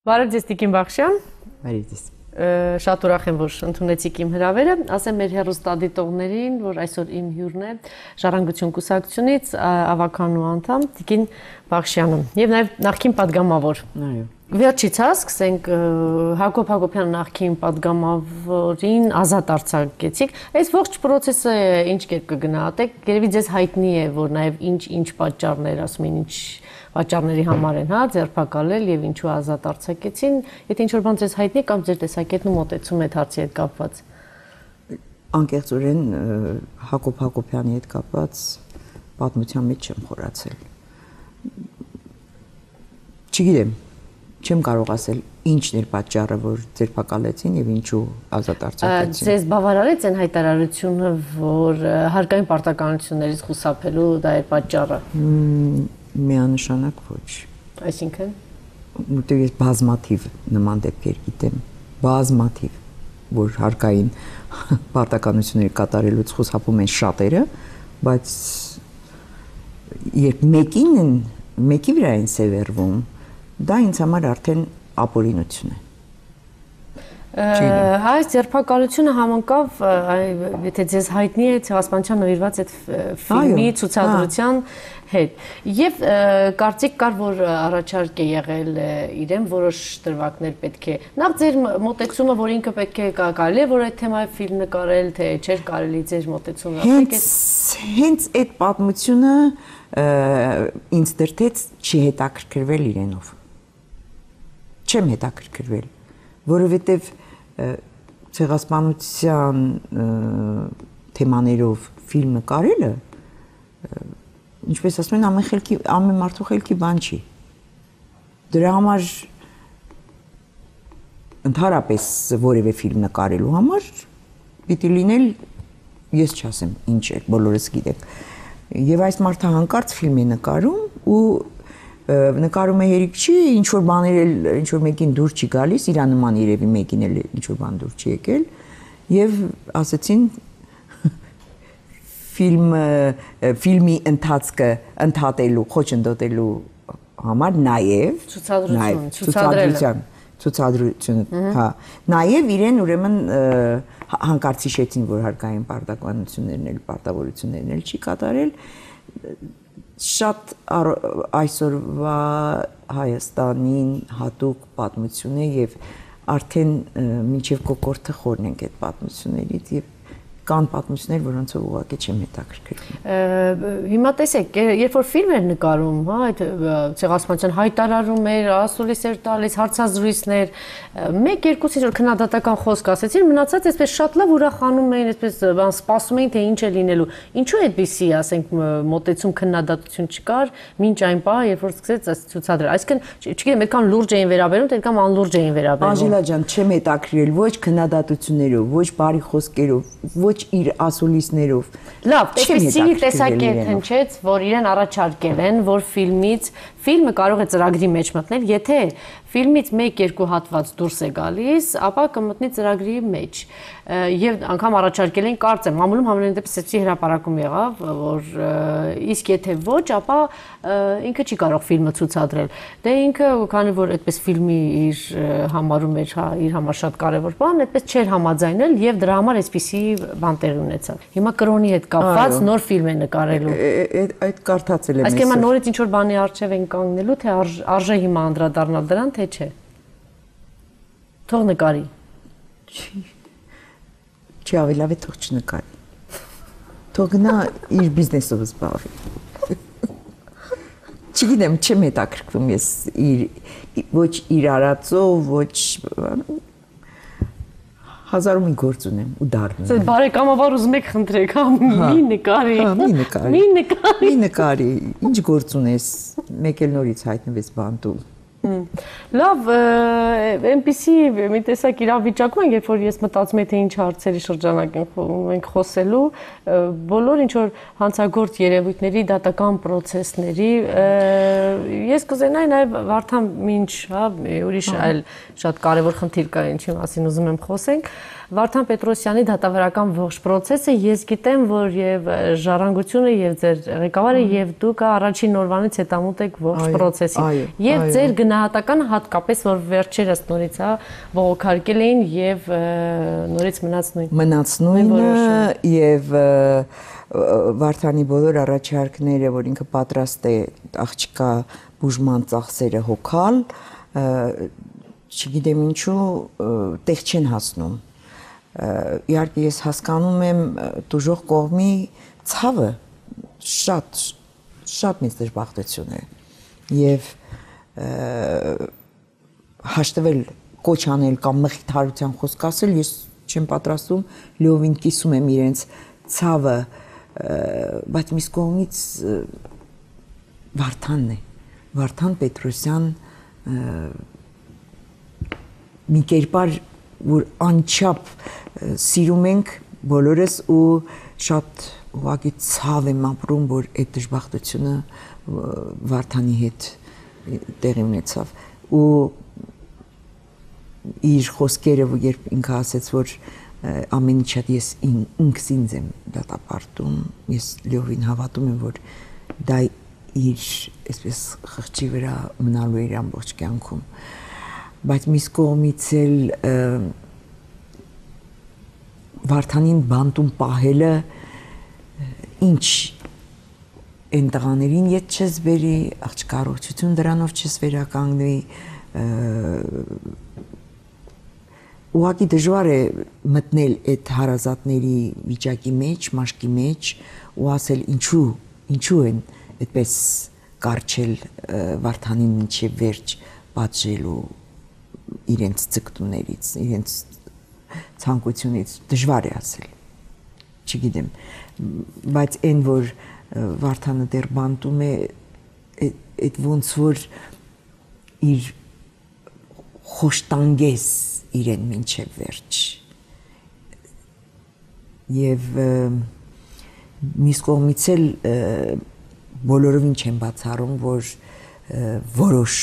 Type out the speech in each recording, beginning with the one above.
Բարև ձեզ Տիկին Բախշյան։ Բարև ձեզ։ Շատ ուրախ եմ, որ ընդունեցիք իմ հրավերը։ Ասեմ մեր հեռուստադիտողներին, որ այսօր իմ հյուրն է Ժառանգություն կուսակցությունից ավականու անդամ Տիկին Բախշյանը եւ նաեւ նախկին падգամավոր։ Այո։ Վերջից սկսենք Հակոբ Հակոբյան նախկին падգամավորին ազատ արձակեցիք։ Այս ողջ process-ը ինչ կերպ կգնահատեք։ Երևի ձեզ հայտնի է, որ նաեւ ինչ պատճառներ, ասում են, ինչ պատճառների համար են, ձերբակալել եւ ինչու ազատ արձակեցին։ Եթե ինչ-որ բան ձեզ հայտնի կամ ձեր տեսակետն ու մոտեցում այդ հարցի հետ կապված։ Անկեղծորեն Հակոբ Հակոբյանի հետ կապված պատմության մեջ չեմ խորացել։ Չգիտեմ, չեմ կարող ասել ինչն էր պատճառը, որ ձերբակալեցին եւ ինչու ազատ արձակեցին։ Ձեզ բավարարեց այն հայտարարությունը, որ հարկային պարտականություններից խուսափելու դա էր պատճառը։ Միանշանակ ոչ։ Այսինքն որտեղ ես բազմաթիվ նման դեպքեր գիտեմ, բազմաթիվ, որ հարկային պարտականություններ կատարելուց խուսափում են շատերը, բայց երբ մեկի վրա են սևեռվում, դա ինձ համար արդեն ապօրինություն է։ Այս ձերբակալությունը համընկավ, եթե ձեզ հայտնի է ցեղասպանության նվիրված այդ ֆիլմի ցուցադրության հետ։ Եվ կարծիք կար, որ առաջարկ է եղել իրեն որոշ դրվագներ պետք է։ Նախ ձեր մոտեցումը, որ ինքը պետք է կարելի է որ այդ թեմայով ֆիլմ նկարել, թե չէր կարելի ձեր մոտեցումը։ Հենց այդ պատմությունը ինձ դրդեց չհետաքրքրվել իրենով։ Չեմ հետաքրքրվել, որովհետև ցեղասպանության թեմաներով ֆիլմ նկարելը, ինչպես ասում են, ամեն մարդու խելքի բան չի։ Դրա համար ընդհանրապես որևէ ֆիլմ նկարելու համար պիտի լինել, ես չասեմ ինչ է, բոլորս գիտենք։ Եվ այս մարդը հանկարծ ֆիլմ է նկարում ու նկարում է հերիք չի, ինչ-որ բաներ ինչ-որ մեկին դուր չի գալիս, իրա նման երևի մեկին էլ ինչ-որ բան դուր չի եկել և ասեցին ֆիլմի ընթացքը ընդհատելու, խոչընդոտելու համար նաև ցուցադրությունը, նաև իրեն ուրեմն հանկարծ հիշեցին, որ հարկային պարտականություններն էլ, պարտավորություններն էլ չի կատարել, շատ այսօրվա Հայաստանին հատուկ պատմություն է և արդեն մինչև կոկորդը խորն ենք այդ պատմություններից և կան պատմություններ, որոնցով ուղղակի չեմ հետաքրքրվում։ Հիմա տեսեք, երբ որ ֆիլմ էր նկարում, այդ ցեղասպանության հայտարարում էր, ասուլիս էր տալիս, հարցազրույցներ, մեկ-երկուսին որ քննադատական խոսք ասեցին, մնացած այսպես շատ լավ ուրախանում էին, այսպես սպասում էին, թե ինչ է լինելու։ Ինչու այդպիսի, ասենք, մոտեցում քննադատություն չկար, մինչ այն պահը, երբ որ սկսեց ցուցադրել։ Այսինքն, չգիտեմ, այդքան լուրջ էին վերաբերում, թե այդքան անլուրջ էին վերաբերում։ Անժելա ջան, չեմ հետաքրքրել ոչ քննադատություններով, ոչ բարի խոսքերով, ոչ իր ասուլիսներով։ Լավ, այսպեսի տեսակետ հնչեց, որ իրեն առաջարկել են, որ ֆիլմը կարող է ծրագրի մեջ մտնել, եթե ֆիլմից 1-2 հատված դուրս է գալիս, ապա կմտնի ծրագրի մեջ։ Եվ անգամ առաջարկել են կարծեմ, մամուլում համենայն դեպս այսպիսի հրապարակում եղավ, որ իսկ եթե ոչ, ապա ինքը չի կարող ֆիլմը ցուցադրել։ Դե ինքը, քանի որ այդպես ֆիլմի իր համարում էր, իր համար շատ կարևոր բան, այդպես չէր համաձայնել եւ դրա համար այսպիսի բան տեղի ունեցավ։ Հիմա կրոնի հետ կապված նոր ֆիլմ է նկարելու։ Այդ կարդացել եմ։ Այսինքն նորից ինչ որ բանի առջև են կանգնելու, թե արժե հիմա անդրադառնալ դրան, թե չէ։ Թող նկարի։ Չի ավելի լավ է թող չնկարի։ Թող գնա իր բիզնեսով զբաղվի։ Չգիտեմ, չեմ հետաքրքրվում ես ոչ իր արածով, ոչ հազարում մի գործ ունեմ ու դառնում եմ։ Բարեկամավոր ուզում եք խնդրեք, մի նկարի։ Մի նկարի, ինչ գործ ունես, մեկ էլ նորից հայտնվես բանտում։ Լավ, այնպիսի մի տեսակ իրավիճակում են, երբ որ ես մտածում եմ, թե ինչ հարցերի շրջանակ ենք խոսելու, բոլոր ինչ որ հանցագործ երևույթների, դատական պրոցեսների, ես կուզենայի նաև Վարդան մինչ, ուրիշ այլ շատ կարևոր խնդիր կա, ինչի մասին ուզում եմ խոսենք, Վարդան Պետրոսյանի դատավարական ողջ process-ը ես գիտեմ, որ եւ ժառանգությունը եւ ձեր ղեկավարը եւ դուք առաջին օրվանից հետամուտ եք ողջ process-ին։ Եվ ձեր գնահատականը հատկապես որ վերջերս նորից բողոքարկել էին եւ նորից մնացնույնը եւ Վարդանի բոլոր առաջարկները, որ ինքը պատրաստ է աղջկա բուժման ծախսերը հոգալ, չգիտեմ ինչու տեղ չեն հասնում։ Իհարկե ես հասկանում եմ դժոխք կողմի ցավը շատ մեծ դժբախտություն է եւ հաշտվել կոչ անել կամ մխիթարության խոսք ասել ես չեմ պատրաստում լիովին կիսում եմ իրենց ցավը բայց մյուս կողմից Վարդանն է Վարդան Պետրոսյան մի կերպար որ անչափ սիրում ենք բոլորս ու շատ ուղղակի ցավ եմ ապրում որ այդ դժբախտությունը Վարդանի հետ տեղի ունեցավ ու իր խոսքերը երբ ինքը ասեց որ ամեն ինչ ես ինքս ինձ եմ դատապարտում ես լիովին հավատում եմ որ դա իր այսպես խղճի վրա մնալու էր ամբողջ կյանքում բայց մյուս կողմից էլ Վարդանին բանտում պահելը ինչ այն տղաներին ետ չես բերի աղջկա առողջություն դրանով չես վերականգնվի ուղղակի դժվար է մտնել այդ հարազատների վիճակի մեջ մաշկի մեջ ու ասել ինչու են այդպես կարճել Վարդանին մինչև վերջ պատժելու իրենց ցկտուներից, իրենց ցանկությունից դժվար է ասել։ Չգիտեմ, բայց այն որ Վարդանը դեռ բանտում է այդ ոնց որ իր խոշտանգես իրեն մինչև վերջ։ Եվ մյուս կողմից էլ բոլորովին չեմ բացառում, որ որոշ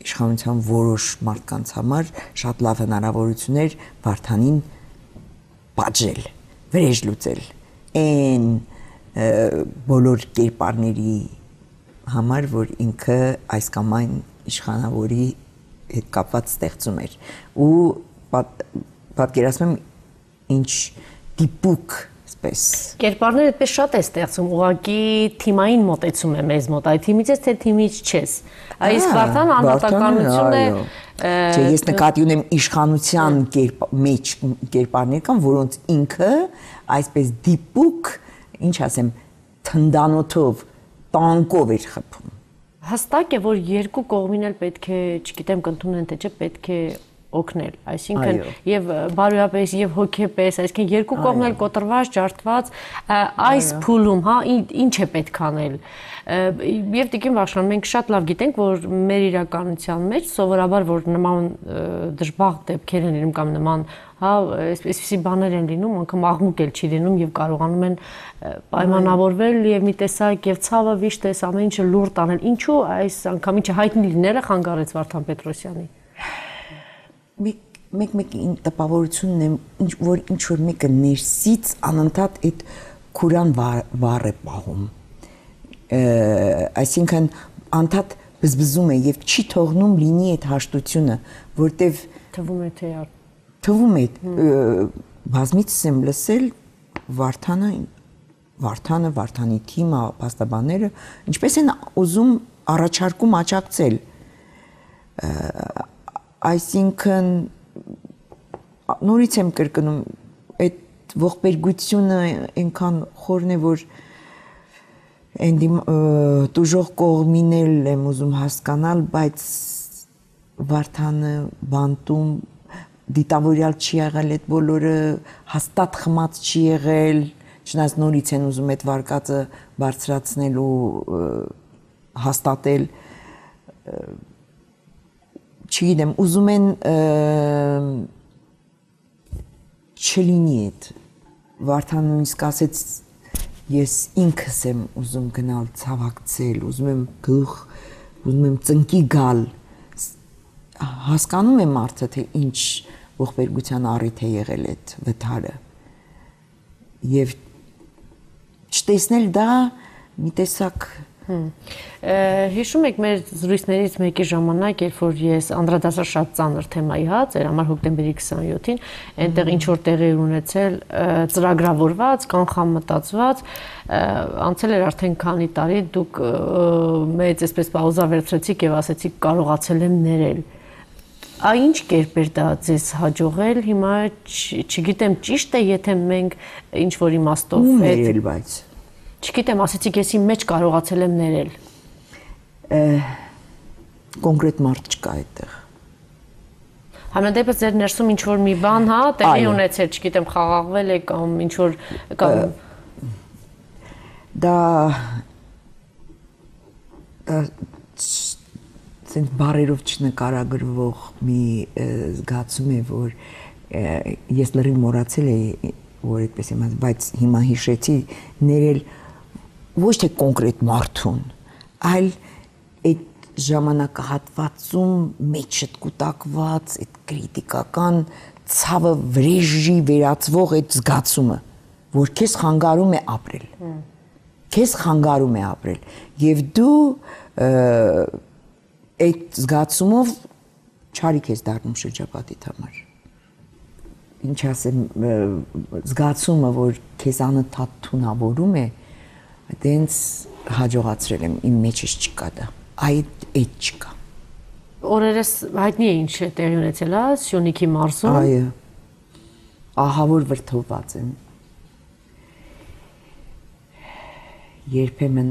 իշխանության որոշ մարդկանց համար շատ լավ հնարավորություն էր Վարդանին պատժել, վրեժ լուծել այն բոլոր կերպարների համար, որ ինքը այս կամ այն իշխանավորի հետ կապված ստեղծում էր ու պատկերացնում ինչ դիպուկ այսպես կերպարները այդպես շատ է ստեղծում ուղղակի թիմային մոտեցում է մեզ մոտ այդ թիմից ես թե թիմից չես այս Վարդան անհատականություն է չէ ես նկատի ունեմ իշխանության մեջ կերպարներ կան որոնց ինքը այսպես դիպուկ ինչ ասեմ թնդանոթով տանկով էր խփում հստակ է որ երկու կողմին էլ պետք է չգիտեմ կընդունեն թե չէ պետք է օգնել, այսինքն եւ բարոյապես եւ հոգեպես, այսինքն երկու կողմն էլ կոտրված, ջարդված, այս փուլում, հա, ինչ է պետք անել։ Եվ Տիկին Վախշան, մենք շատ լավ գիտենք, որ մեր իրականության մեջ սովորաբար որ նման դժբախտ դեպքեր են լինում կամ նման, հա, այսպեսի բաներ են լինում, անգամ աղմուկ էլ չի լինում եւ կարողանում են պայմանավորվել եւ մի տեսակ եւ ցավը վիշտես ամեն ինչը լուրջ տանել։ Ինչու այս անգամ ինչը հայտնի լինելը խանգարեց Վարդան Պետրոսյանի։ Մեկ տպավորությունն է, որ ինչ-որ մեկը ներսից անընդհատ այդ քուրան վառ է պահում, այսինքն անդադ բզբզում է և չի թողնում լինի այդ հաշտությունը, որտև թվում է թե թվում է, բազմիցս եմ լսել Վարդանի թիմը, փաստաբանները, ինչպես են ուզում առաջարկում աջակցել, այսինքն նորից եմ կրկնում այդ ողբերգությունը այնքան խորն է որ տուժող կողմին էլ եմ ուզում հասկանալ բայց Վարդանը բանտում դիտավորյալ չի եղել այդ բոլորը հաստատ խմած չի եղել չնայած նորից են ուզում այդ վարկածը բարձրացնել ու հաստատել չգիտեմ, ուզում են չլինի այդ Վարդանը նույնիսկ ասեց ես ինքս եմ ուզում գնալ ցավակցել, ուզում եմ գլուխ, ուզում եմ ծնկի գալ հասկանում եմ մարդը թե ինչ ողբերգության առիթ է եղել այդ վթարը։ Եվ չտեսնել դա մի տեսակ Հիշում եք մեր զրույցներից մեկի ժամանակ, երբ որ ես անդրադարձա շատ ծանր թեմայի հա, ձեր համար հոկտեմբերի 27-ին, այնտեղ ինչ որ տեղի ունեցել ծրագրավորված, կանխամտածված, անցել էր արդեն քանի տարի, դուք մեծ այսպես պաուզա վերցրեցիք եւ ասեցիք կարողացել եմ ներել։ Ինչ կերպ էր դա ձեզ հաջողել, հիմա չգիտեմ ճիշտ է, եթե մենք ինչ որ իմաստով ներել, բայց չգիտեմ, ասեցիք ես իմ մեջ կարողացել եմ ներել։ Կոնկրետ մարդ չկա այդտեղ։ Համենայնդեպս ձեր ներսում ինչ որ մի բան, հա, տեղի ունեցել, չգիտեմ, խաղաղվել է կամ ինչ որ կամ դա ցենց բարերով չնկարագրվող մի զգացում է, որ ես լրիվ մոռացել էի, որ այդպես եմ ասում, բայց հիմա հիշեցի ներել ոչ թե կոնկրետ մարդուն, այլ այդ ժամանակահատվածում մեջդ կուտակված այդ քրիտիկական ցավը վրեժի վերածվող այդ զգացումը, որ քեզ խանգարում է ապրել։ Քեզ խանգարում է ապրել եւ դու այդ զգացումով չարիք ես դառնում շրջապատիդ համար։ Ինչ ասեմ, զգացումը, որ քեզ անընդհատ թունավորում է, դենց հաջողացրել եմ, իմ մեջից չկա դա, այդ չկա։ Օրերս հայտնի է ինչ է տեղի ունեցել, հա, Սյունիքի մարզում։ Այո, ահավոր վրդովված եմ։ Երբեմն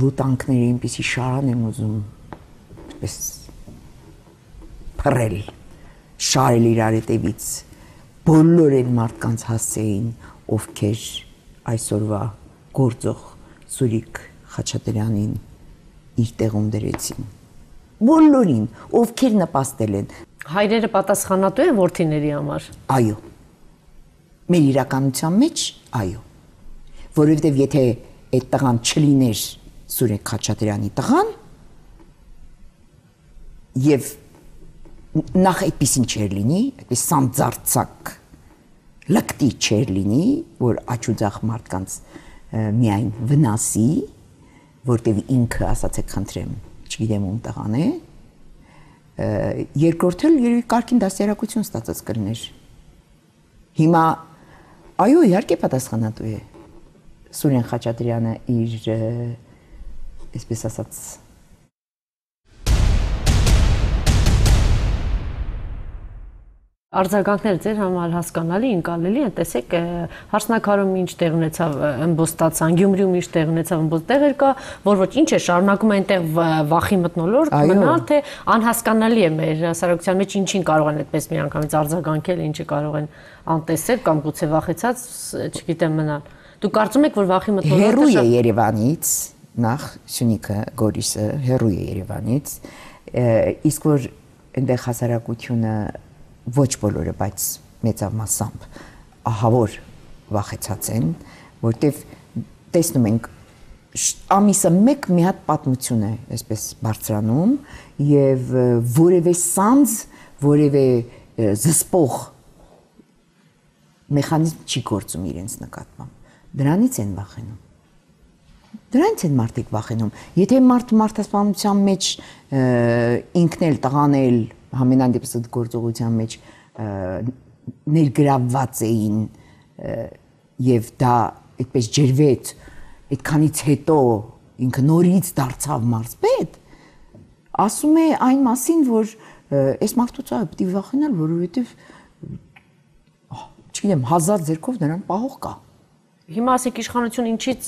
վուտանքների այնպիսի շարան եմ ուզում, այսպես փռել, շարել իրար հետևից, բոլոր այն մարդկանց հասցեին, ովքեր այսօրվա գործող Սուրիկ Խաչատրյանին իր տեղում դրեցին։ Բոլորին, ովքեր նպաստել են։ Հայրերը պատասխանատու են որդիների համար։ Այո։ Մեր իրականության մեջ, այո։ Որովհետև եթե այդ տղան չլիներ Սուրիկ Խաչատրյանի տղան, եւ նախ այդպեսին չէր լինի, այդպես սանձարձակ լկտի չէր լինի, որ աչուձախ մարդկանց միայն վնասի, որտեվ ինքը ասացեք խնդրեմ, չգիտեմ ում տղան է, երկրորդ էլ երևի կարգին դաստիարակություն ստացած կլներ։ Հիմա այո, իհարկե պատասխանատու է Սուրեն Խաչատրյանը իր այսպես ասած Արձագանքները ձեր համար հասկանալի, ընկալելի են, տեսեք, Հարսնակարում ինչ տեղ ունեցավ ըմբոստացան, Գյումրիում ինչ տեղ ունեցավ ըմբոստեղեր կա, որ ոչ ինչ է, շարունակում է այնտեղ վախի մթնոլորտ մնալ, թե անհասկանալի է մեր հասարակության մեջ ինչին կարող են այդպես միանգամից արձագանքել, ինչը կարող են անտեսել կամ գուցե վախեցած, չգիտեմ մնալ։ Դուք կարծում եք, որ վախի մթնոլորտը հեռու է Երևանից, նախ Սյունիքը, Գորիսը հեռու է Երևանից, իսկ որ այնտեղ հասարակությունը ոչ բոլորը, բայց մեծավ մասամբ ահավոր վախեցած են, որտեվ տեսնում ենք ամիսը մեկ մի հատ պատմություն է այսպես բարձրանում եւ որևէ սանձ, որևէ զսպող մեխանիզմ չի գործում իրենց նկատմամբ։ Դրանից են վախենում։ Դրանից են մարդիկ վախենում։ Եթե մարդասպանության մեջ ինքն էլ տղան էլ համենայն դեպս այդ գործողության մեջ ներգրավված էին եւ դա այդպես ջրվեց, այդքանից հետո ինքը նորից դարձավ մարզպետ, ասում է այն մասին, որ այս մարդուց այո պետք է վախենալ, որովհետեւ չգիտեմ, հազար ձեռքով նրան պահող կա։ Հիմա ասեք իշխանություն ինչից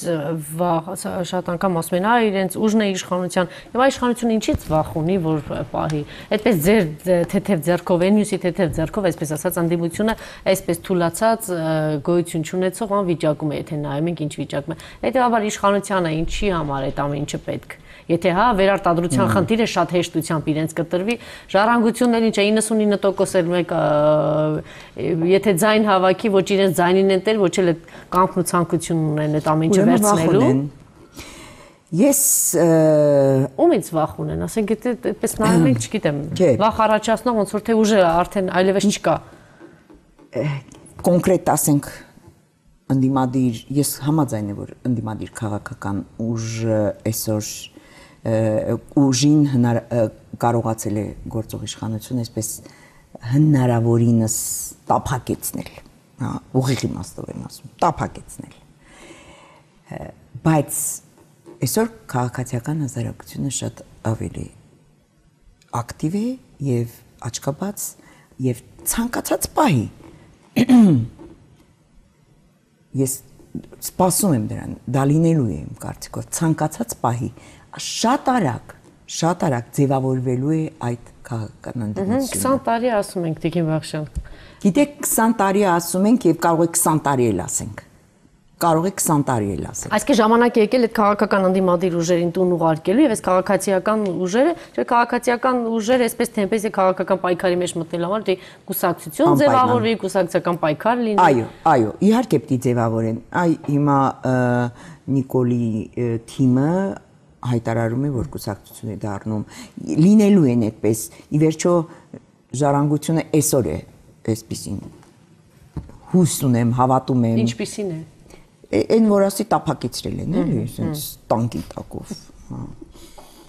շատ անգամ ասում են, իրենց ուժն է իշխանության, հիմա իշխանությունը ինչից վախ ունի, որ պահի։ Այդպես ձեր թեթև ձեռքով, Նյուսի թեթև ձեռքով, այսպես ասած, անդիմությունը այսպես թուլացած գոյություն չունեցող անվիճակում է, եթե նայում ենք ինչ վիճակում է։ Հետևաբար իշխանությանը ինչի համար այդ ամեն ինչը պետք։ Եթե հա վերարտադրության խնդիրը շատ հեշտությամբ իրենց կտրվի, ժառանգությունն էլ ինչ է 99% էլ մեկ եթե ձայն հավաքի, ոչ իրենց ձայնին են տեր, ոչ էլ այդ կամքն ու ցանկությունն ունեն այդ ամեն ինչը վերցնելու։ Ես ումից վախ ունեն, ասենք այդպես նայում ենք, չգիտեմ, վախ առաջացնող ոնց որ թե ուժը արդեն այլևս չկա։ Կոնկրետ ասենք ընդդիմադիր, ես համաձայն եմ, որ ընդդիմադիր քաղաքական ուժը այսօր ուժին կարողացել է գործող իշխանությունը այսպես հնարավորինս տափակեցնել, ուղիղ իմաստով եմ ասում, տափակեցնել։ Բայց այսօր քաղաքացիական հասարակությունը շատ ավելի ակտիվ է եւ աչքաբաց եւ ցանկացած պահի ես սպասում եմ դրան, դա լինելու է իմ կարծիքով, ցանկացած պահի շատ արագ ձևավորվելու է այդ քաղաքական ընդդիմությունը։ 20 տարի ասում ենք Տիկին Վախշյան։ Գիտեք, 20 տարի ասում ենք եւ կարող է 20 տարի էլ ասենք։ Կարող է 20 տարի էլ ասել։ Այսինքն ժամանակ է եկել այդ քաղաքական ընդդիմադիր ուժերին տուն ուղարկելու եւ այս քաղաքացիական ուժերը, չէ՞ քաղաքացիական ուժերը այսպես թե այնպես է քաղաքական պայքարի մեջ մտնելու համար դե կուսակցություն ձևավորվի, կուսակցական պայքար լինի։ Այո, իհարկե պիտի ձևավորեն։ Հիմա Նիկոլի թիմը հայտարարում է, որ կուսակցություն է դառնում, լինելու են այդպես։ Ի վերջո ժառանգությունը այսօր է այսպեսին։ Հույս ունեմ, հավատում եմ։ Ինչպիսին է։ Այն որ ասի տափակեցրել են, էլի, այսպես տանկի տակով։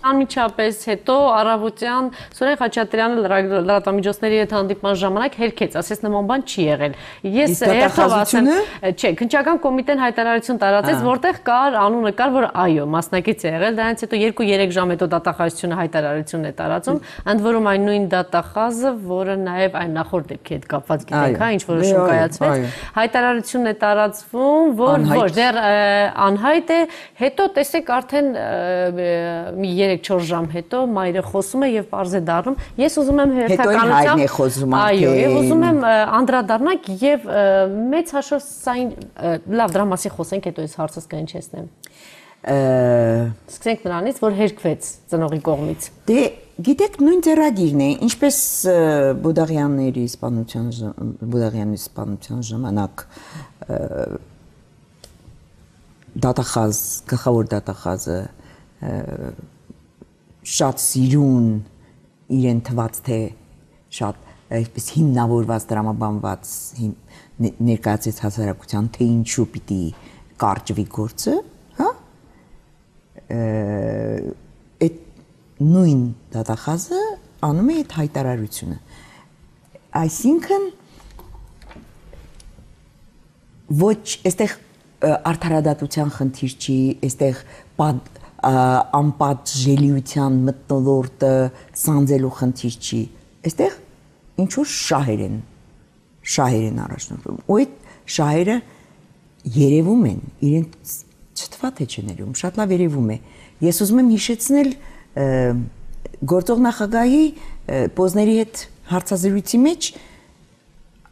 Անմիջապես հետո առավոտյան Սուրեն Խաչատրյանը լրատվամիջոցների հետ հանդիպման ժամանակ հերքեց, ասես նման բան չի եղել։ Ես երբեք ասեմ, չէ, քննչական կոմիտեն հայտարարություն տարածեց, որտեղ կար անունը կար, որ այո, մասնակից է եղել, դրանից հետո 2-3 ժամ հետո դատախազությունը հայտարարություն է տարածում, ընդ որում այն նույն դատախազը, որը նաև այն նախորդ դեպքի հետ կապված գիտենք, հա, ինչ որոշում կայացվեց, հայտարարությունն է տարածվում, որ ոչ, դեռ անհայտ է, հետո տեսեք արդեն մի 3-4 ժամ հետո մայրը խոսում է եւ པարզ է դառնում։ Ես ուզում եմ հերթականությամբ այո, եւ ուզում եմ անդրադառնալ եւ մեծ հաշվով սա լավ դրա մասին խոսենք, հետո ես հարցս կհնչեցնեմ։ Սկսենք նրանից, որ հերքվեց ծնողի կողմից։ Դե գիտեք, նույն ձեռագիրն է, ինչպես Բուդաղյանի սպանության ժամանակ դատախազ, գլխավոր դատախազը շատ սիրուն իրեն թված թե շատ այսպես հիմնավորված դրամաբանված ներկայացած հասարակության թե ինչու պիտի կարճվի գործը, հա? Այդ նույն դատախազը անում է այդ հայտարարությունը։ Այսինքն ոչ այստեղ արդարադատության խնդիր չի, այստեղ անպատժելիության մթնոլորտը սանձելու խնդիր չի, այստեղ ինչ-որ շահեր են առաջնորդվում, ու այդ շահերը երևում են, իրեն չթվա թե չներում, շատ լավ երևում է։ Ես ուզում եմ հիշեցնել գործող նախագահի Պոզների հետ հարցազրույցի մեջ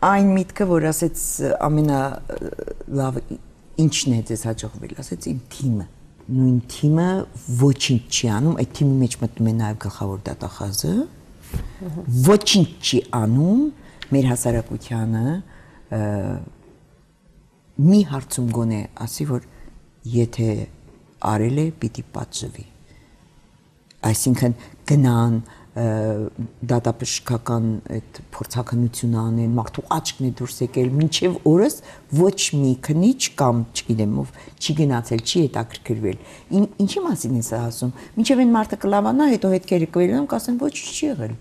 այն միտքը, որ ասեց ամենալավ ինչն է ձեզ հաջողվել, ասեց իմ թիմը։ Նույն թիմը ոչինչ չի անում, այդ թիմի մեջ մտնում է նաև գլխավոր դատախազը, ոչինչ չի անում մեր հասարակությանը մի հարցում գոնե ասի, որ եթե արել է, պիտի պատժվի։ Այսինքն գնան դատաբժշկական այդ փորձաքննությունը անեն, մարդու աչքն է դուրս եկել, մինչև օրս ոչ մի քննիչ կամ չգիտեմ ով չի գնացել, չի հետաքրքրվել։ Ինչի մասին է սա ասում։ Մինչև այն մարդը կլավանա, հետո հետքերը կվերնան, կասեն ոչ չի եղել։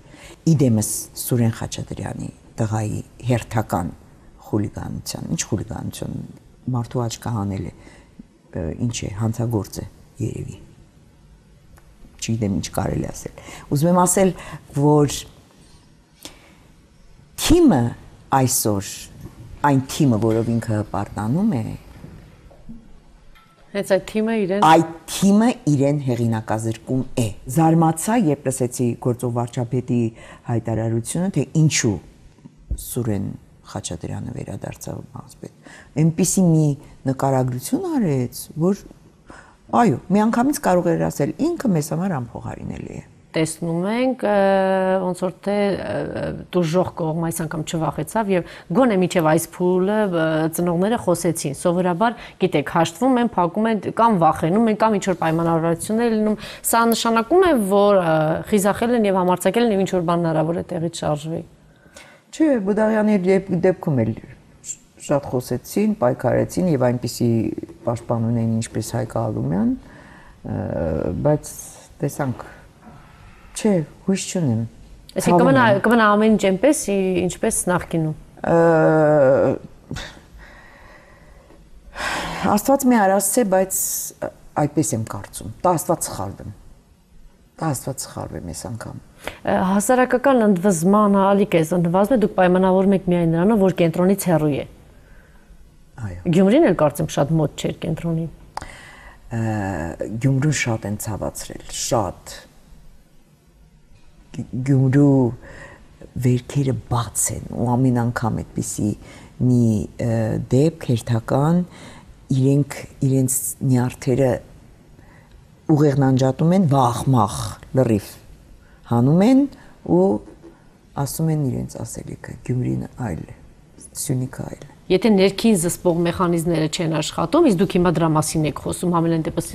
Իդեմս Սուրեն Խաչատրյանի տղայի հերթական խուլիգանության, ինչ խուլիգանություն, մարդու աչքը հանել է, ինչ է, հանցագործ է երևի։ Չգիտեմ ինչ կարելի ասել։ Ուզում եմ ասել, որ թիմը այսօր, այն թիմը, որով ինքը հպարտանում է, հենց այդ թիմը իրեն հեղինակազրկում է։ Զարմացա, երբ լսեցի գործող վարչապետի հայտարարությունը, թե ինչու Սուրեն Խաչատրյանը վերադարձավ մարզպետ։ Այնպիսի մի նկարագրություն արեց, որ այո, միանգամից կարող էր ասել ինքը մեզ համար անփոխարինելի է։ տեսնում ենք, ոնց որ թե դուժող կողմը այս անգամ չվախեցավ եւ գոնե միջև այս փուլը ծնողները խոսեցին։ Սովորաբար, գիտեք, հաշտվում են, փակում են կամ վախենում են, կամ ինչ որ պայմանավորվածություններ լինում։ Սա նշանակում է, որ խիզախել են եւ համարձակել են եւ ինչ որ բան հնարավոր է տեղից շարժվի։ Չէ, Բուդաղյանի դեպքում էլ շատ խոսեցին, պայքարեցին եւ այնպիսի պաշտպանում էին ինչպես Հայկ Ալումյան, բայց տեսանք, չէ, հույս չունեմ։ Այսինքն կմնա ամեն ինչ այնպես, ինչպես նախկինում։ Աստված մի արասցե, բայց այդպես եմ կարծում։ Դա Աստված սխալվեմ։ Դա Աստված սխալվեմ այս անգամ։ Հասարակական ընդվզման ալիք է, ընդվազում է դուք պայմանավորում եք միայն նրանով, որ կենտրոնից հեռու է։ Այո։ Գյումրին էլ կարծեմ շատ մոտ չէր կենտրոնին։ Գյումրուն շատ են ցավացրել, շատ։ Գյումրու վերքերը բաց են ու ամեն անգամ այդպիսի մի դեպք հերթական իրենց նյարդերը ուղեղն անջատում են վախ-մախ լրիվ հանում են ու ասում են իրենց ասելիքը Գյումրին այլ է, Սյունիքը այլ է։ Եթե ներքին զսպող մեխանիզմները չեն աշխատում, իսկ դուք հիմա դրա մասին եք խոսում, համենայն դեպս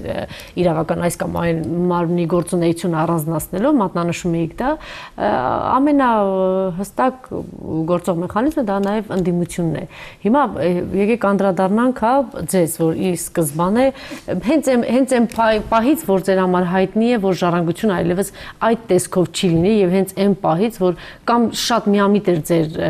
իրավական այս կամ այն մարմնի գործունեությունը առանձնացնելով մատնանշում եք դա, ամենահստակ գործող մեխանիզմը դա նաև ընդդիմությունն է։ Հիմա եկեք անդրադառնանք ձեզ, որ ի սկզբանե հենց այն պահից, որ ձեր համար հայտնի է, որ ժառանգությունը այլևս այդ տեսքով չի լինի եւ հենց այն պահից, որ կամ շատ միամիտ էր ձեր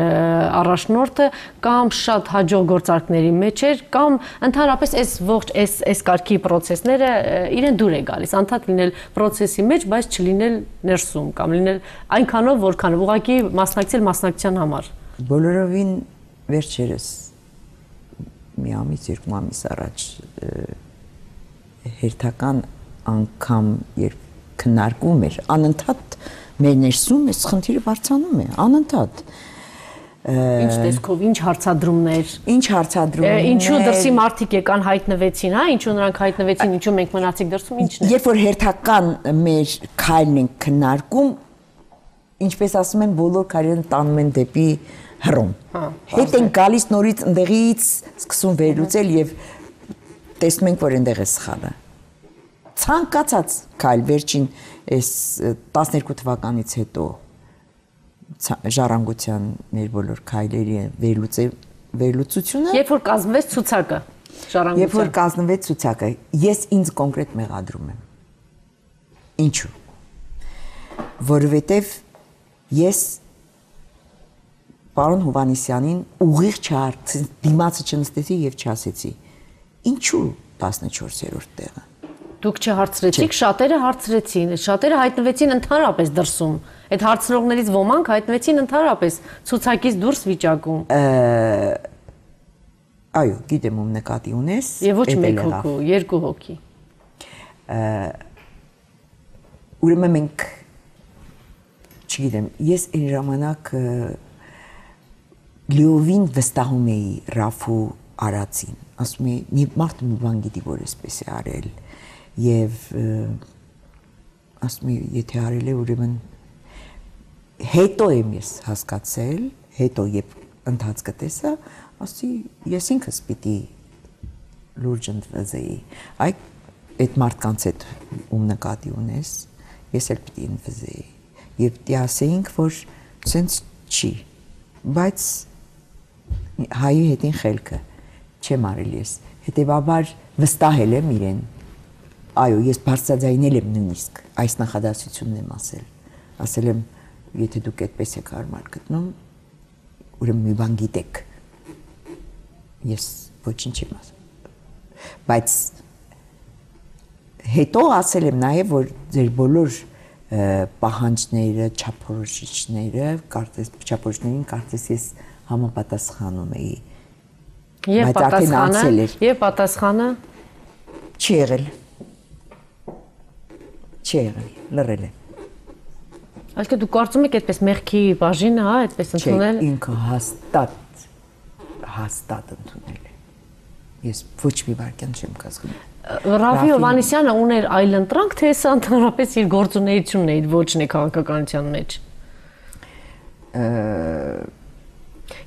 առաջնորդը, կամ շատ հաջող գործարքների մեջ էր կամ ընդհանրապես այս ողջ այս կարգի process-ները իրեն դուր է գալիս, անդադ լինել process-ի մեջ, բայց չլինել ներսում կամ լինել այնքանով, որքանով ուղղակի մասնակցել մասնակցության համար։ Բոլորովին վերջերս մի ամիս, երկու ամիս առաջ հերթական անգամ երբ քննարկում էր, անընդհատ մեր ներսում այս խնդիրը բարձրանում է, անընդհատ Ինչ տեսքով, ինչ հարցադրումներ։ Ինչ հարցադրումներ։ Ինչու դրսի մարդիկ եկան հայտնվեցին, հա, ինչու նրանք հայտնվեցին, ինչու մենք մնացինք դրսում, ինչն է։ Երբ որ հերթական մեր քայլն ենք քննարկում, ինչպես ասում են, բոլոր քայլերը տանում են դեպի հռոմ։ Հետ են գալիս նորից ընդեղից սկսում վերլուծել եւ տեսնում ենք, որ այնտեղ է սխալը։ Ցանկացած քայլ վերջին այս 12 թվականից հետո ժառանգության մեր բոլոր քայլերի վերլուծությունը երբ որ կազմվեց ցուցակը ժառանգության երբ որ կազմվեց ցուցակը ես ինձ կոնկրետ մեղադրում եմ ինչու որովհետև ես պարոն Հովհաննիսյանին ուղիղ չհարցրեցի դիմացը չնստեցի եւ չասեցի ինչու 14-րդ տեղը Դուք չհարցրեցիք, շատերը հարցրեցին, շատերը հայտնվեցին ընդհանրապես դրսում։ Այդ հարցնողներից ոմանք հայտնվեցին ընդհանրապես ցուցակից դուրս վիճակում։ Այո, գիտեմ ում նկատի ունես։ Եվ ոչ մեկ հոգու, երկու հոգի։ Ուրեմն մենք չգիտեմ, ես այն ժամանակ լիովին վստահում էի Ռաֆու արածին։ Ասում էի, մի մարդ մի բան գիտի, որ էսպես է արել։ Եվ ասում եմ, եթե արել է, ուրեմն հետո եմ ես հասկացել, հետո երբ ընթացքը տեսա, ասի ես ինքս պիտի լուրջ ընդվզեի։ Այդ մարդկանց հետ ում նկատի ունես, ես էլ պիտի ընդվզեի։ Եվ պիտի ասեինք, որ սենց չի, բայց հայի հետին խելքը չեմ արել ես։ Հետևաբար վստահել եմ իրեն։ Այո, ես բարձրաձայնել եմ նույնիսկ այս նախադասությունն եմ ասել եմ, եթե դուք այդպես եք հարմար գտնում, ուրեմն մի բան գիտեք, ես ոչինչ չեմ ասել, բայց հետո ասել եմ նաև, որ ձեր բոլոր պահանջները, չափորոշիչներին կարծես ես համապատասխանում էի, բայց արդեն անցել էր։ Եվ պատասխանը չի եղել։ Չի եղել, լռել է։ Այսինքն դուք կարծում եք այդպես մեղքի բաժինը, հա, այդպես ընդունել։ Չէ, ինքը հաստատ ընդունել է։ Ես ոչ մի վարքյան չեմ կասկում։ Ռաֆի Հովհաննիսյանը ուներ այլընտրանք, թե սա ընդհանրապես իր գործունեությունն է, իր ոճն է քաղաքականության մեջ։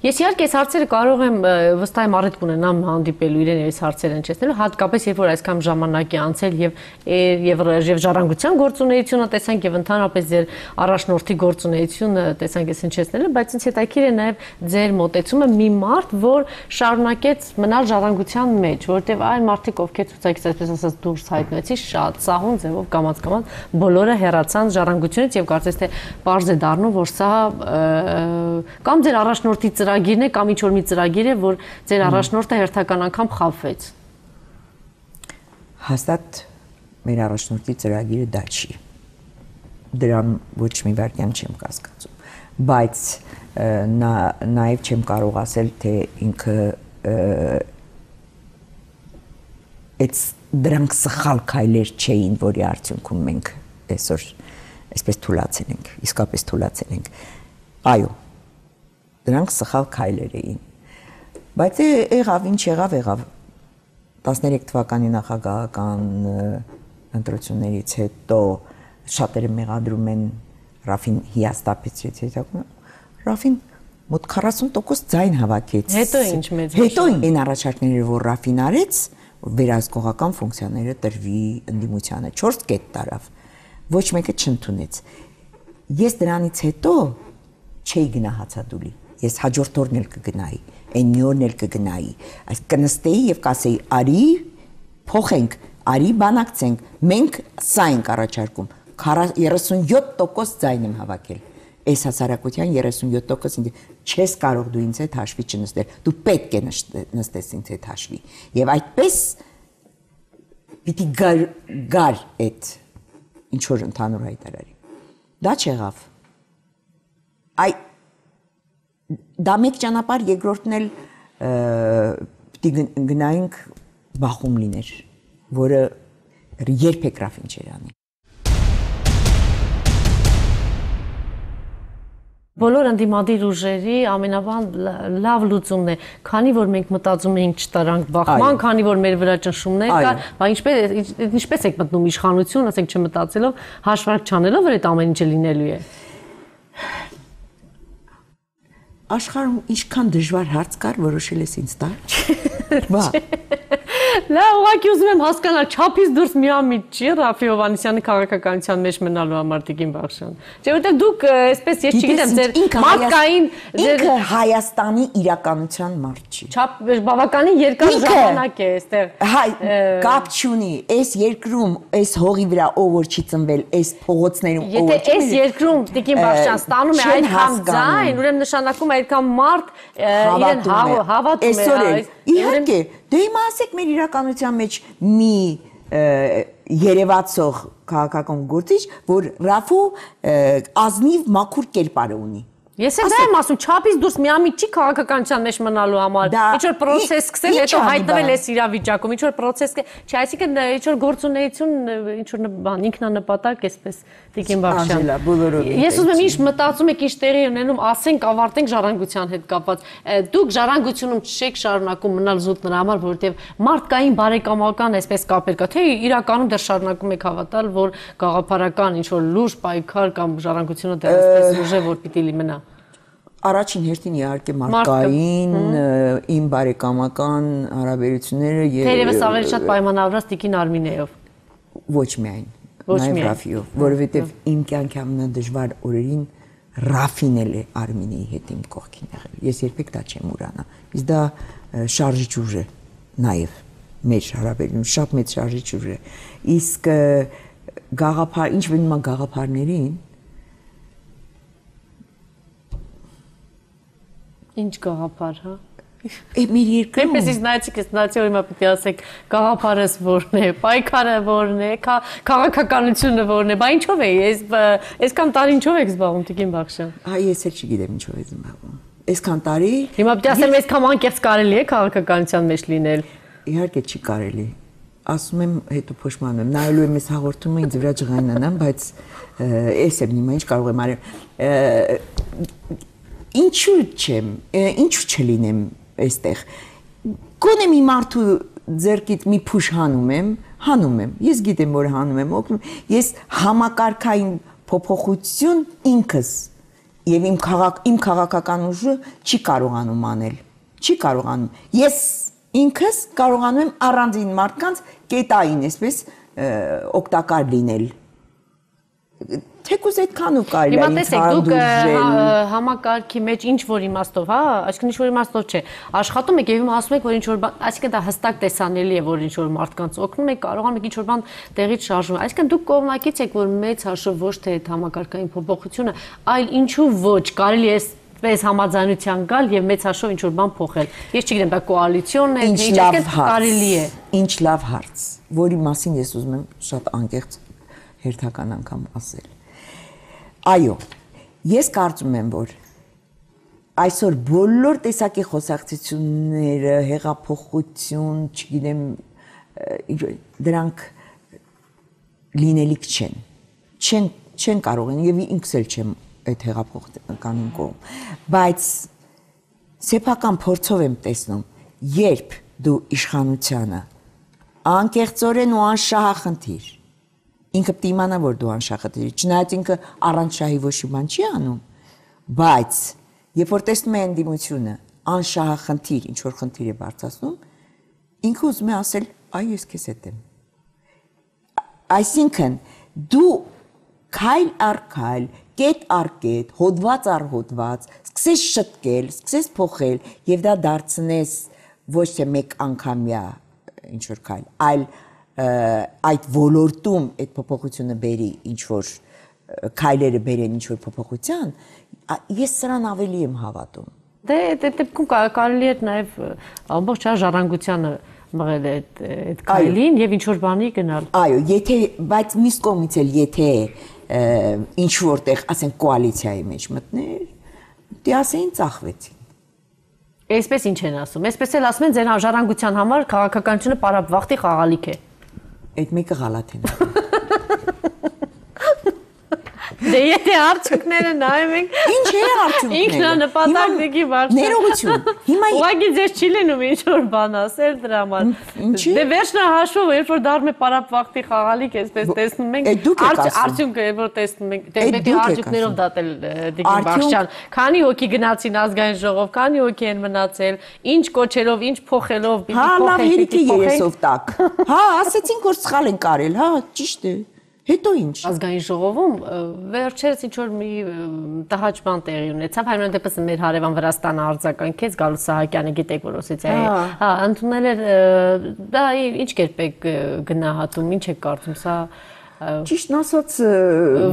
Ես իհարկե այս հարցերը կարող եմ վստահ եմ առիթ կունենամ հանդիպելու իրեն այս հարցերը հնչեցնելու, հատկապես երբ որ այսքան ժամանակ է անցել եւ ժառանգության գործունեությունը տեսանք եւ ընդհանրապես ձեր առաջնորդի գործունեությունը տեսանք այս հնչեցնելը, բայց ինձ հետաքրքիր է նաեւ ձեր մոտեցումը մի մարդ, որ շարունակեց մնալ ժառանգության մեջ, որովհետեւ այն մարդիկ, ովքեր ցուցակից այսպես ասած դուրս հայտնվեցի, շատ սահուն ձևով կամաց-կամաց բոլորը հեռացան ժառանգությունից եւ կարծես թե պարզ է դառնում, որ սա կամ ձեր առաջնորդի ծրագիրն է կամ ինչ-որ մի ծրագիր է, որ ձեր առաջնորդը հերթական անգամ խաբվեց։ Հաստատ մեր առաջնորդի ծրագիրը դա չի։ Դրան ոչ մի վարքյան չեմ կասկածում, բայց նաև չեմ կարող ասել, թե ինքը դրանք սխալ քայլեր չէին, որի արդյունքում մենք այսօր այսպես թուլացել ենք, իսկապես թուլացել ենք։ Այո, դրանք սխալ քայլեր էին, բայց եղավ, ինչ եղավ, 13 թվականի նախագահական ընտրություններից հետո շատերը մեղադրում են Ռաֆին հիասթափեցրեց, Ռաֆին մոտ 40% ձայն հավաքեց։ Հետո ինչ մեծ։ Հետո այն առաջարկները, որ Ռաֆին արեց, վերահսկողական ֆունկցիաները տրվի ընդդիմությանը 4 կետ տարավ, ոչ մեկը չընդունեց։ Ես դրանից հետո չէի գնա հացադուլի, ես հաջորդ օրն էլ կգնայի, այն մի օրն էլ կգնայի, այս կնստեի եւ կասեի արի փոխենք, արի բանակցենք, մենք սա ենք առաջարկում, 37% ձայն եմ հավաքել, այս հասարակության 37% չես կարող դու ինձ հետ հաշվի չնստել, դու պետք է նստես ինձ հետ հաշվի, եւ այդպես պիտի գար այդ ինչ որ ընդհանուր հայտարարի, դա չեղավ, դա մեկ ճանապարհ, երկրորդն էլ պիտի գնայինք բախում լիներ, որը երբեք Ռաֆին չէր անի։ Բոլոր ընդդիմադիր ուժերի ամենավան լավ լուծումն է, քանի որ մենք մտածում էինք չտարանք բախման, քանի որ մեր վրա ճնշումներ կար, բայց ինչպես եք մտնում իշխանություն, ասենք չմտածելով, հաշվարկ չանելով, որ այդ ամեն ինչը լինելու է։ Աշխարհում ինչքան դժվար հարց կար, որոշել ես ինձ տալ։ Բա։ Լավ, ուղղակի ուզում եմ հասկանալ, չափից դուրս միամիտ չի Ռաֆի Հովհաննիսյանի քաղաքականության մեջ մնալու համար Տիկին Բախշյան։ Չէ՞ որտեղ դուք այսպես ես չգիտեմ, ձեր մարդկային ինքը Հայաստանի իրականության մարդ չի։ Չափ բավականին երկար ժամանակ է այստեղ։ Հայ կապ չունի, այս երկրում, այս հողի վրա ով որ չի ծնվել, այս փողոցներում ով Եթե այս երկրում Տիկին Բախշյան ստանում է այդքան ձայն, ուրեմն նշանակում է այդքան մարդ իրեն հավատում է։ Իհարկե, դե հիմա ասեք մեր իրականության մեջ մի երևացող քաղաքական գործիչ, որ Ռաֆու ազնիվ մաքուր կերպարը ունի։ Ես էլ դա եմ ասում, չափից դուրս միամիտ չի քաղաքականության մեջ մնալու համար։ Ինչ-որ պրոցես սկսել, հետո հայտնվել այս իրավիճակում, ինչ-որ պրոցես, չէ, այսինքն ինչ-որ գործունեություն, ինչ-որ բան, ինքնանպատակ, այսպես Տիկին Բախշյան։ Ես ուզում եմ ինչ մտածում եք, ինչ տեղի ունենում, ասենք ավարտենք ժառանգության հետ կապված։ Դուք ժառանգությունում չեք շարունակում մնալ զուտ նրա համար, որովհետև մարդկային բարեկամական այսպես կապեր կա, թե իրականում դեռ շարունակում եք հավատալ, որ գաղափարական ինչ-որ լուրջ պայքար կամ ժառանգությունը դեռ այսպես ուժ է, որ պիտի մնա։ Առաջին հերթին իհարկե մարդկային, իմ բարեկամական հարաբերությունները եւ Թերևս ավելի շատ պայմանավորված Տիկին Արմինեով։ Ոչ միայն, նաեւ Ռաֆիով, որովհետեւ իմ կյանքի ամենադժվար օրերին Ռաֆին էլ է Արմինեի հետ իմ կողքին եղել։ Ես երբեք դա չեմ ուրանա։ Իսկ դա շարժիչ ուժ է նաեւ մեր հարաբերությունում, շատ մեծ շարժիչ ուժ է։ Իսկ գաղափար, ինչ වෙնում է գաղափարներին, Ինչ գաղափար, հա։ Մեր երկրում։ Այնպես նայեցիք, նայեցի որ հիմա պիտի ասեք գաղափարս որն է, պայքարը որն է, քաղաքականությունը որն է, բա ինչով է, այսքան տարի ինչով եք զբաղվում Տիկին Բախշյան։ Հա, ես էլ չգիտեմ ինչով եմ զբաղվում։ Այսքան տարի։ Հիմա պիտի ասեմ, այսքան անկեղծ կարելի է քաղաքականության մեջ լինել։ Իհարկե չի կարելի։ Ասում եմ, հետո փոշմանում եմ, նայելու եմ այս հաղորդումը, ինձ վրա ջղայնանամ, բայց ես եմ հիմա ինչ կարող եմ արել։ Ինչու չլինեմ այստեղ։ Գոնե մի մարդու ձեռքից մի փուշ հանում եմ, հանում եմ, ես գիտեմ, որ հանում եմ, օգնում, ես համակարգային փոփոխություն ինքս եւ իմ քաղաքական ուժը չի կարողանում անել, չի կարողանում, ես ինքս կարողանում եմ առանձին մարդկանց կետային, այսպես օգտակար լինել, թեկուզ այդքան ու կարելի է ինձ հանդուրժել։ Դուք համակարգի մեջ ինչ-որ իմաստով, հա, այսինքն ինչ-որ իմաստով չէ, աշխատում եք եւ ասում եք, որ ինչ-որ բան, այսինքն դա հստակ տեսանելի է, որ ինչ-որ մարդկանց օգնում եք, կարողանում եք ինչ-որ բան տեղից շարժում։ Այսինքն դուք կողմնակից եք, որ մեծ հաշվով ոչ թե այդ համակարգային փոփոխությունը, այլ ինչու ոչ, կարելի է պես համաձայնության գալ եւ մեծ հաշվով ինչ-որ բան փոխել։ Ես չգիտեմ, դա կոալիցիոն է, ինչ կարելի է։ Ինչ լավ հարց, որի մասին ես ուզում եմ շատ անկեղծ հերթական անգամ ասել։ Այո, ես կարծում եմ, որ այսօր բոլոր տեսակի խոսակցությունները, հեղափոխություն, չգիտեմ, դրանք լինելիք չեն կարող են եւ ինքս էլ չեմ այդ հեղափոխականին կողմ, բայց սեփական փորձով եմ տեսնում, երբ դու իշխանությանը անկեղծորեն ու անշահախնդիր, ինքը պիտի իմանա, որ դու անշահախնդիր, չնայած ինքը առանց շահի ոչ մի բան չի անում, բայց երբ որ տեսնում է ընդդիմությունը անշահախնդիր, ինչ որ խնդիր է բարձրացնում, ինքը ուզում է ասել, այ ես քեզ հետ եմ։ Այսինքն դու քայլ առ քայլ, կետ առ կետ, հոդված առ հոդված, սկսես շտկել, սկսես փոխել եւ դա դարձնես ոչ թե մեկ անգամյա ինչ որ քայլ, այլ այդ ոլորտում այդ փոփոխությունը բերի ինչ որ քայլերը բերեն ինչ որ փոփոխության, ես սրան ավելի եմ հավատում։ Դե դեպքում կարելի է նաեւ ամբողջ ժառանգությանը մղել այդ քայլին եւ ինչ որ բանի գնալ։ Այո, եթե բայց մյուս կողմից էլ եթե ինչ որտեղ, ասենք կոալիցիայի մեջ մտներ, դե ասեին ծախվեցին։ Այսպես ինչ են ասում։ Այսպես էլ ասում են ձեր ժառանգության համար քաղաքականությունը պարապ-վախտի խաղալիք է։ Այդ մեկը գալաթ են։ Դե եթե արդյունքները նայում ենք, ինչ է արդյունքները։ Ինքնանպատակ դեպի վարչություն։ Ներողություն։ Հիմա ուղղակի ձեզ չի լինում ինչ որ բան ասել դրա համար։ Դե վերջնահաշվով երբ որ դառնում է պարապ-վախտի խաղալիք, այսպես տեսնում ենք, արդյունքը երբ որ տեսնում ենք, դե պետք է արդյունքներով դատել Տիկին Բախշյան։ Քանի հոգի գնացին ազգային ժողով, քանի հոգի են մնացել, ինչ կոչելով, ինչ փոխելով, պիտի փոխենք։ Հա, լավ հերիքի երեսով տակ։ Հա, ասեցինք որ սխալ են կարել, հա, ճիշտ է։ Հետո ինչ։ Ազգային ժողովում վերջերս ինչ որ մի տհաճ բան տեղի ունեցավ, հայրենի դեպս մեր հարևան Վրաստանը արձագանքեց, Գալուստ Սահակյանը գիտեք որ օսիցիայի, հա, ընդունել էր, դա ինչ կերպ է գնահատում, ինչ է կարծում, սա ճիշտն ասած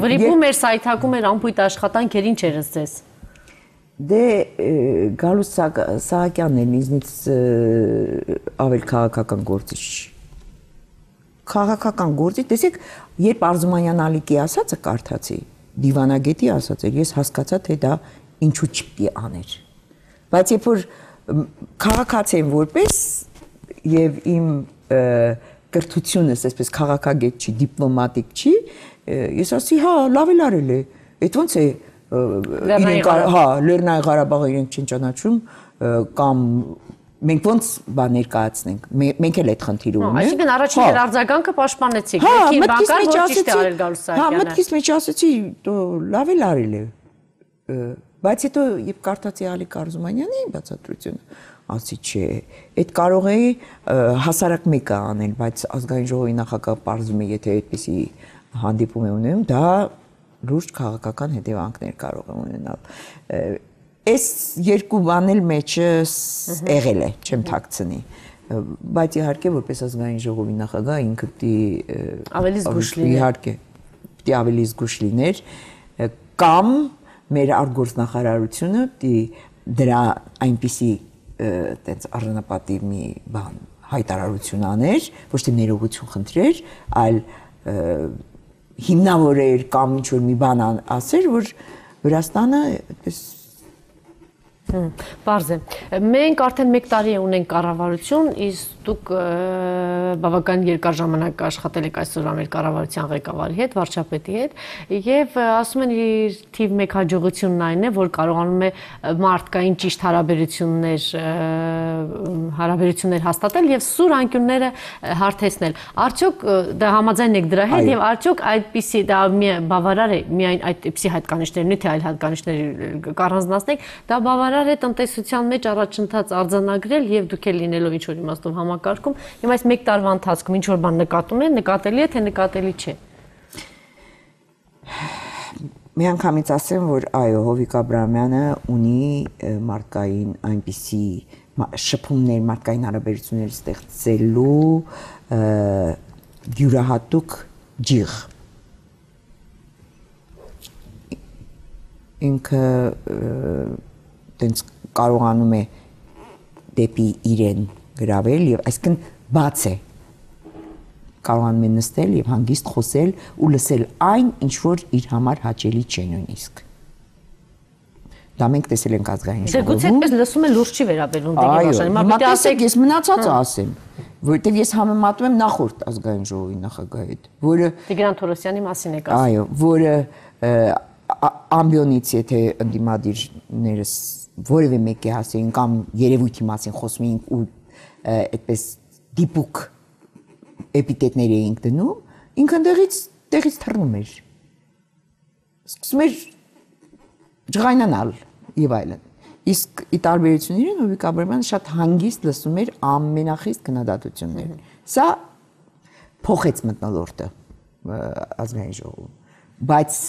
վրիպում էր, սայթակում էր անփույթ աշխատանքեր, ինչ էր ձեզ։ Դե Գալուստ Սահակյանն էլ ինձնից ավել քաղաքական գործիչ քաղաքական գործի, տեսեք, երբ Արզումանյան Ալիկի ասածը կարդացի, դիվանագետի ասածը, ես հասկացա, թե դա ինչու չպիտի աներ։ Բայց երբ որ քաղաքացի եմ որպես եւ իմ կրթությունս, այսպես քաղաքագետ չի, դիպլոմատիկ չի, ես ասի, հա, լավ էլ արել է։ Այդ ոնց է իրենք, հա, Լեռնային Ղարաբաղը իրենք չեն ճանաչում կամ մենք ոնց բան ներկայացնենք, մենք էլ այդ խնդիրը ունենք։ Այսինքն առաջին էր արձագանքը պաշտպանեցիք, եկին բանկար որ ճիշտ է արել Գալուստ Սահակյանը։ Հա, մտքից մեջ ասեցի, լավ էլ արել է։ Բայց հետո երբ կարդացի Ալիկ Արզումանյանի բացատրությունը, ասի չէ, այդ կարող էի հասարակ մեկը անել, բայց ազգային ժողովի նախագահը պարզում է, եթե այդպեսի հանդիպում է ունենում, դա լուրջ քաղաքական հետևանքներ կարող է ունենալ։ Այս երկու բան էլ մեջս եղել է, չեմ թաքցնի, բայց իհարկե որպես ազգային ժողովի նախագահ ինքը պիտի ավելի զգուշ լիներ, իհարկե պիտի ավելի զգուշ լիներ, կամ մեր արտգործնախարարությունը պիտի դրա այնպիսի տենց արժանապատիվ մի բան հայտարարություն աներ, ոչ թե ներողություն խնդրեր, այլ հիմնավորեր կամ ինչ որ մի բան ասեր, որ Վրաստանը այդպես Պարզ է։ Մենք արդեն 1 տարի է ունենք կառավարություն, իսկ դուք բավական երկար ժամանակ աշխատել եք այսօր մեր կառավարության ղեկավարի հետ, վարչապետի հետ, եւ ասում են իր թիվ 1 հաջողությունն այն է, որ կարողանում է մարդկային ճիշտ հարաբերություններ հաստատել եւ սուր անկյունները հարթեցնել։ Արդյոք դա համաձայն եք դրա հետ եւ արդյոք այդպիսի դա բավարար է միայն այդպիսի հատկանիշներն ու թե այլ հատկանիշներ կառանձնացնենք, դա բավարար է տնտեսության մեջ առաջընթաց արձանագրել եւ դուք էլ լինելով ինչ որ իմաստով համակարգում, հիմա այս 1 տարվա ընթացքում ինչ որ բան նկատում են, նկատելի է թե նկատելի չէ։ Մի անգամից ասեմ, որ այո, Հովիկ Աբրահամյանը ունի մարդկային այնպիսի շփումներ, մարդկային հարաբերություններ ստեղծելու յուրահատուկ ջիղ։ Ինքը տենց կարողանում է դեպի իրեն գրավել եւ այսինքն բաց է կարողանում է նստել եւ հանգիստ խոսել ու լսել այն, ինչ որ իր համար հաճելի չէ նույնիսկ։ Դա մենք տեսել ենք ազգային ժողովում։ Դե գուցե այդպես լսում են լուրջ չի վերաբերվում Տիգրան Աշարյանին։ Հիմա տեսեք, ես մնացածը ասեմ, որովհետեւ ես համեմատում եմ նախորդ ազգային ժողովի նախագահի հետ, որը Տիգրան Թորոսյանի մասին եք ասում։ Այո, որը ամբիոնից եթե ընդդիմադիրներս որևէ մեկի հասեին կամ երևույթի մասին խոսում էինք ու այդպես դիպուկ էպիտետներ էինք դնում, ինքն տեղից թռնում էր։ Սկսում էր ջղայնանալ եւ այլն։ Իսկ ի տարբերություն իրեն Հովիկ Աբրահամյանը շատ հանգիստ լսում էր ամենախիստ քննադատությունները։ Սա փոխեց մթնոլորտը ազգային ժողովում։ Բայց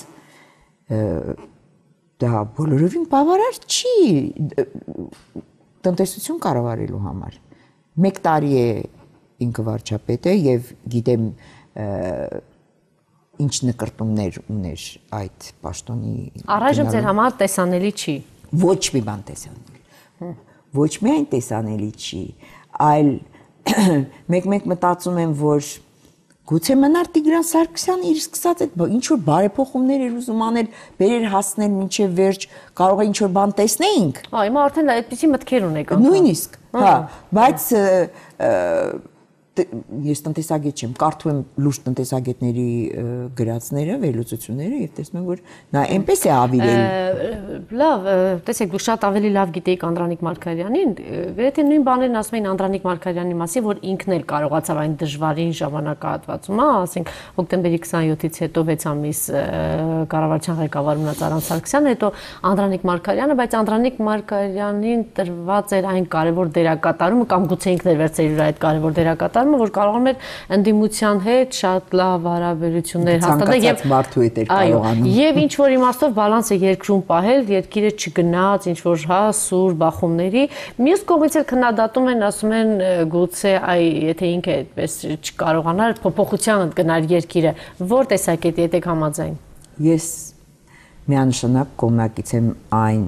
դա բոլորովին բավարար չի տնտեսություն կառավարելու համար։ 1 տարի է ինքը վարչապետ է եւ գիտեմ ինչ նկրտումներ ուներ այդ պաշտոնի։ Առայժմ ձեր համար տեսանելի չի։ Ոչ մի բան տեսանելի։ Ոչ միայն տեսանելի չի, այլ մեկ մտածում եմ, որ գուցե մնար Տիգրան Սարգսյանը իր սկսած այդ ինչ որ բարեփոխումներ էր ուզում անել, բերեր հասնել մինչև վերջ, կարող է ինչ որ բան տեսնեինք։ Հիմա արդեն այդպիսի մտքեր ունեք անգամ։ Նույնիսկ, հա, բայց ես տնտեսագետ չեմ, կարդում եմ լուրջ տնտեսագետների գրածները, վերլուծությունները եւ տեսնում եմ, որ նա այնպես է ավիրել։ Լավ, տեսեք, դուք շատ ավելի լավ գիտեիք Անդրանիկ Մարգարյանին, գրեթե նույն բաներն ասում էին Անդրանիկ Մարգարյանի մասին, որ ինքն էլ կարողացավ այն դժվարին ժամանակահատվածում, ասենք հոկտեմբերի 27-ից հետո 6 ամիս կառավարության ղեկավար մնաց Արամ Սարգսյանը, հետո Անդրանիկ Մարգարյանը, բայց Անդրանիկ Մարգարյանին տրված էր այն կարևոր դերակատարումը կամ գուցե ինքն էր վերցրել իր այդ կարևոր դերակատարումը, որ կարողանում էր ընդդիմության հետ շատ լավ հարաբերություններ հաստատել եւ մարդու հետ էր կարողանում։ Եվ ինչ որ իմաստով բալանսը երկրում պահել, երկիրը չգնաց ինչ որ սուր բախումների։ Մյուս կողմից էլ քննադատում են, ասում են գուցե եթե ինքը այդպես չկարողանար փոփոխության գնալ երկիրը, որ տեսակետի եք համաձայն։ Ես միանշանակ կողմնակից եմ այն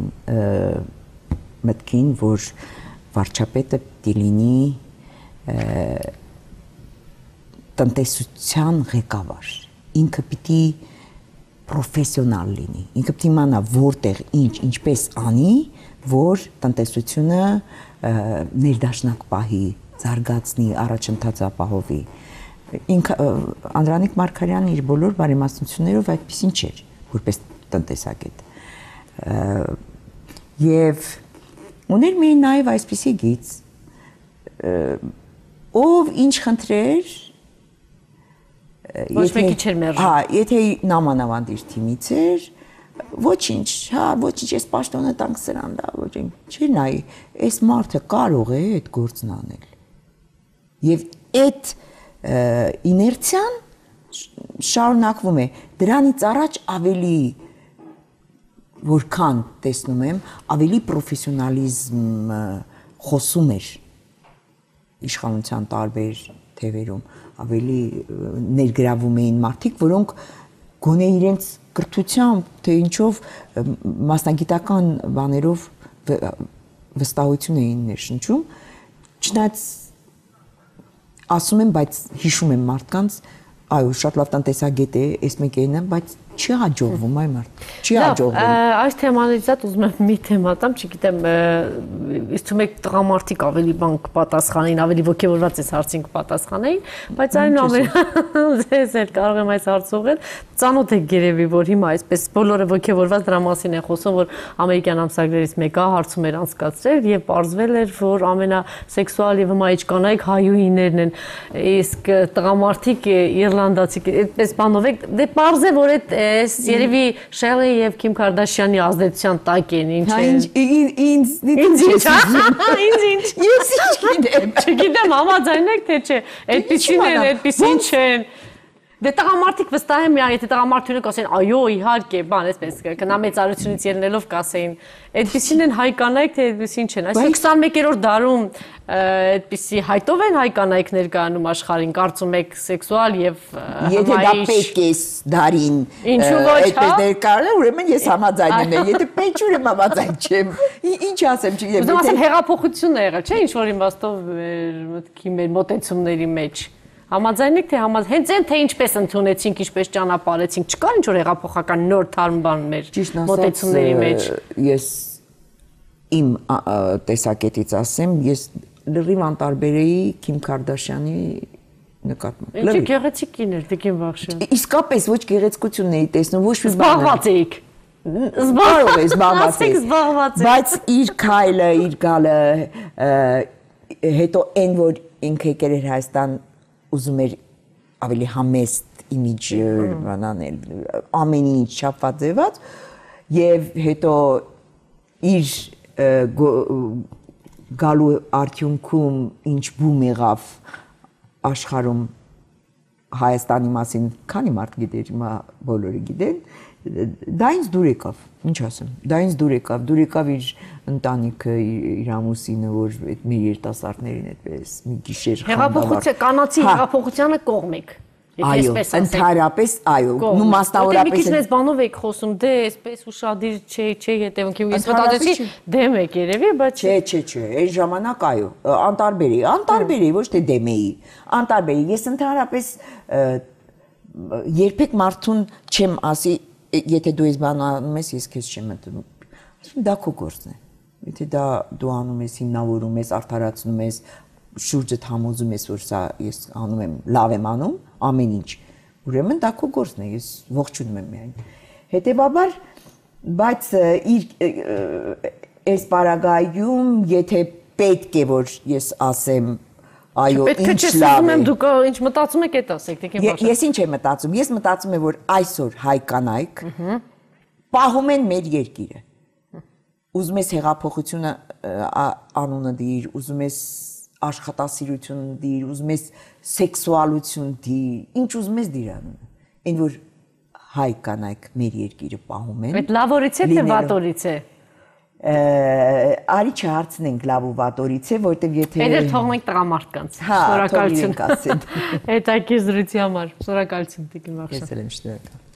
մտքին, որ վարչապետը պիտի լինի տնտեսության ղեկավար, ինքը պիտի պրոֆեսիոնալ լինի, ինքը պիտի իմանա որտեղ ինչպես անի, որ տնտեսությունը ներդաշնակ պահի, զարգացնի, առաջընթաց ապահովի։ Ինքը Անդրանիկ Մարգարյանը իր բոլոր բարեմաստություններով այդպեսին չէր, որպես տնտեսագետ։ Եվ ուներ մի նաև այսպիսի գիծ, ով ինչ խնդրեր ոչ մեկի չէր մերժում։ Հա, եթե նամանավանդ իր թիմից էր, ոչինչ, հա, ոչինչ, ես պաշտոնը տանք սրան դա, ոչինչ։ Չէ՞ նայ, այս մարդը կարող է այդ գործն անել։ Եվ այդ իներցիան շարունակվում է։ Դրանից առաջ ավելի որքան տեսնում եմ, ավելի պրոֆեսիոնալիզմ խոսում էր իշխանության տարբեր թևերում, ավելի ներգրավում էին մարդիկ, որոնք գոնե իրենց կրթությամբ, թե ինչով մասնագիտական բաներով վստահություն էին ներշնչում, չնայած ասում եմ, բայց հիշում եմ մարդկանց, այո, շատ լավ տնտեսագետ է, այս մեկն է, բայց Չի հաջողվում այ մարդ։ Չի հաջողվում։ Այս թեմանից դատ ուզում եմ մի թեմա տամ, չգիտեմ, իսկ թվում է տղամարդիկ ավելի բան կպատասխանեին, ավելի ոգևորված այս հարցին կպատասխանեին, բայց այնուամենայնիվ ձեզ էլ կարող եմ այս հարցը ուղղել։ Ծանոթ եք երևի, որ հիմա այսպես բոլորը ոգևորված դրա մասին են խոսում, որ ամերիկյան ամսագրերից մեկը հարցում էր անցկացրել եւ պարզվել էր, որ ամենասեքսուալ եւ հմայիչ կանայք հայուհիներն են, իսկ տղամարդիկ իռլանդացի, այդպես բանով եք, դե պարզ է, որ այս երևի Շելլի եւ Քիմ Քարդաշյանի ազդեցության տակ են, ինչ է։ Ինձ ես գիտեմ։ Չգիտեմ, համաձայն եք թե չէ։ Այդպեսին են, այդպեսին չեն։ Դե տղամարդիկ վստահ եմ, եթե տղամարդությունը կասեն, այո, իհարկե, բան, այսպես կնամեծարությունից ելնելով կասեին, այդպեսին են հայ կանայք, թե այդպեսին չեն։ Այսինքն 21-րդ դարում այդպեսի հայտով են հայ կանայք ներկայանում աշխարհին, կարծում եք սեքսուալ եւ եթե դա պետք է դարին այդպես ներկայանում, ուրեմն ես համաձայն եմ, եթե պետք ուրեմն համաձայն չեմ։ Ինչ ասեմ, չգիտեմ։ Ուզում ասեմ հեղափոխություն է եղել, չէ՞, ինչ որ իմաստով մեր մտքի մեր մոտեցումների մեջ։ Համաձայն եք թե հենց այն թե ինչպես ընդունեցինք, ինչպես ճանապարհեցինք, չկար ինչ որ հեղափոխական նոր թարմ բան մեր մոտեցումների մեջ։ Ես իմ տեսակետից ասեմ, ես լրիվ անտարբեր էի Քիմ Քարդաշյանի նկատմամբ։ Ինչի գեղեցիկ կին էր Տիկին Վախշյան։ Իսկապես ոչ գեղեցկություն էի տեսնում, ոչ մի բան։ Զբաղված էիք։ Զբաղված էի։ Բայց իր քայլը, իր գալը, հետո այն որ ինքը եկել էր Հայաստան ուզում էր ավելի համեստ իմիջ բանանել, ամեն ինչ չափված ձևած եւ հետո իր գալու արդյունքում ինչ բում եղավ աշխարհում Հայաստանի մասին, քանի մարդ գիտեր, հիմա բոլորը գիտեն, դա ինձ դուր եկավ, ինչ ասեմ, դա ինձ դուր եկավ իր ընտանիքը, իր ամուսինը, որ այդ մեր երիտասարդներին այդպես մի գիշեր հեղափոխության կանացի հեղափոխությանը կողմ եք։ Այո, ընդհանրապես, այո, ու մասնավորապես մի քիչ մեծ բանով եք խոսում, դե այսպես ուշադիր չէ հետևանքի ես մտածեցի դեմ եք երևի, բայց չէ, այն ժամանակ այո, անտարբեր էի, ոչ թե դեմ էի, անտարբեր էի, ես ընդհանրապես երբեք մարդուն չեմ ասի, եթե դու ես բան անում ես, ես քեզ չեմ ընդունում, ասում դա քո գործն է, եթե դա դու անում ես, հիմնավորում ես, արդարացնում ես, շուրջդ համոզում ես, որ սա ես անում եմ, լավ եմ անում, ամեն ինչ, ուրեմն դա քո գործն է, ես ողջունում եմ միայն։ Հետևաբար, բայց այս պարագայում, եթե պետք է, որ ես ասեմ, այո, ինչ լավ է։ Դուք ինչ մտածում եք այդ ասեք, Տիկին Վախշյան։ Ես ինչ եմ մտածում, ես մտածում եմ, որ այսօր հայ կանայք պահում են մեր երկիրը։ Ուզում ես հեղափոխությունը անունը դիր, ուզում ես աշխատասիրություն դիր, ուզում ես սեքսուալություն դիր, ինչ ուզում ես դիր անունը։ Այն որ հայ կանայք մեր երկիրը պահում են։ Այդ լավորից է թե վատորից է։ Արի չհարցնենք լավ ու վատորից է, որտեվ եթե Էդ թողնենք տղամարդկանց։ Շնորհակալություն։ Հետաքրքիր զրույցի համար։ Շնորհակալություն Տիկին Վախշյան։ Ես էլ եմ շնորհակալ։